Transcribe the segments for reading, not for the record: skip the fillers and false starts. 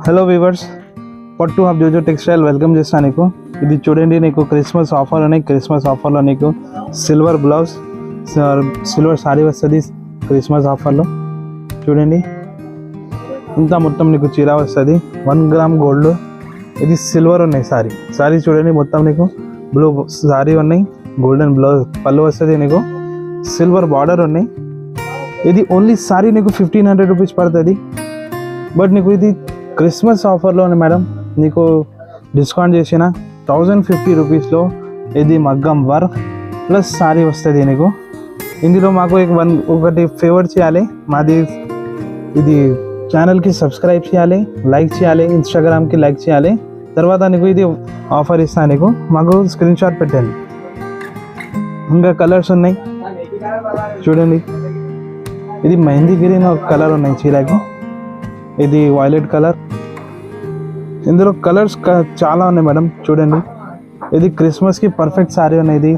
Hello weavers, పట్టు of జోజో textile welcome చేస్తాను నీకు. ఇది చూడండి, నీకు క్రిస్మస్ ఆఫర్ ఉన్నాయి. క్రిస్మస్ ఆఫర్లో నీకు సిల్వర్ బ్లౌజ్, సిల్వర్ సారీ వస్తుంది క్రిస్మస్ ఆఫర్లో. చూడండి, ఇంత మొత్తం నీకు చీర వస్తుంది 1 గ్రామ్ గోల్డ్. ఇది సిల్వర్ ఉన్నాయి సారీ చూడండి, మొత్తం నీకు బ్లూ సారీ ఉన్నాయి, గోల్డెన్ బ్లౌజ్ పళ్ళు వస్తుంది, నీకు సిల్వర్ బార్డర్ ఉన్నాయి. ఇది ఓన్లీ సారీ నీకు 1500 రూపీస్ పడుతుంది. బట్ నీకు ఇది క్రిస్మస్ ఆఫర్లోనే మేడం, నీకు డిస్కౌంట్ చేసిన 1050 రూపీస్లో ఇది మగ్గం వర్క్ ప్లస్ సారీ వస్తుంది నీకు. ఇందులో మాకు ఒకటి ఫేవర్ చేయాలి, మాది ఇది ఛానల్కి సబ్స్క్రైబ్ చేయాలి, లైక్ చేయాలి, ఇన్స్టాగ్రామ్కి లైక్ చేయాలి. తర్వాత నీకు ఇది ఆఫర్ ఇస్తాను నీకు, మాకు స్క్రీన్ షాట్ పెట్టండి. ఇంకా కలర్స్ ఉన్నాయి చూడండి, ఇది మెహందీ గ్రీన్ ఒక కలర్ ఉన్నాయి చీరకి, ఇది వైలెట్ కలర్. ఇందులో కలర్స్ చాలా ఉన్నాయి మేడం చూడండి. ఇది క్రిస్మస్కి పర్ఫెక్ట్ సారీ ఉన్నాయి. ఇది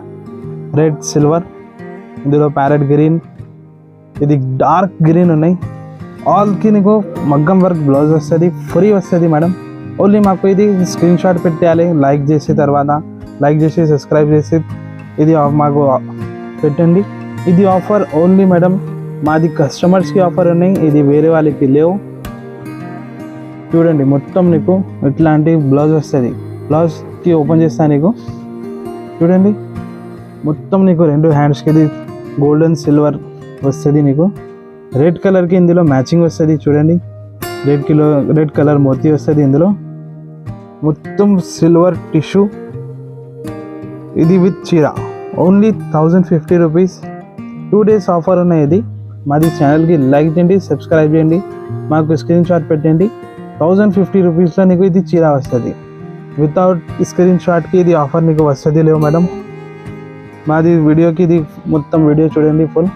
రెడ్ సిల్వర్, ఇందులో ప్యారెట్ గ్రీన్, ఇది డార్క్ గ్రీన్ ఉన్నాయి. ఆల్కి నీకు మగ్గం వర్క్ బ్లౌజ్ వస్తుంది, ఫ్రీ వస్తుంది మేడం. ఓన్లీ మాకు ఇది స్క్రీన్ షాట్ పెట్టాలి, లైక్ చేసి తర్వాత లైక్ చేసి సబ్స్క్రైబ్ చేసి ఇది మాకు పెట్టండి. ఇది ఆఫర్ ఓన్లీ మేడం మాది కస్టమర్స్కి ఆఫర్ ఉన్నాయి, ఇది వేరే వాళ్ళకి లేవు. చూడండి, మొత్తం నీకు ఇట్లాంటి బ్లౌజ్ వస్తుంది. బ్లౌజ్కి ఓపెన్ చేస్తాను నీకు, చూడండి మొత్తం నీకు 2 హ్యాండ్స్కి ఇది గోల్డెన్ సిల్వర్ వస్తుంది. నీకు రెడ్ కలర్కి ఇందులో మ్యాచింగ్ వస్తుంది. చూడండి, రెడ్ కలర్ మోతీ వస్తుంది. ఇందులో మొత్తం సిల్వర్ టిష్యూ, ఇది విత్ చీర ఓన్లీ 1050 రూపీస్. 2 days ఆఫర్ ఉన్నాయి. ఇది మాది ఛానల్కి లైక్ చేయండి, సబ్స్క్రైబ్ చేయండి, మాకు స్క్రీన్ షాట్ పెట్టండి. 1050 రూపీస్లో నీకు ఇది చీర వస్తుంది. వితౌట్ స్క్రీన్ షాట్కి ఇది ఆఫర్ నీకు వస్తుంది లేవు మేడం. మాది వీడియోకి ఇది మొత్తం వీడియో చూడండి ఫుల్.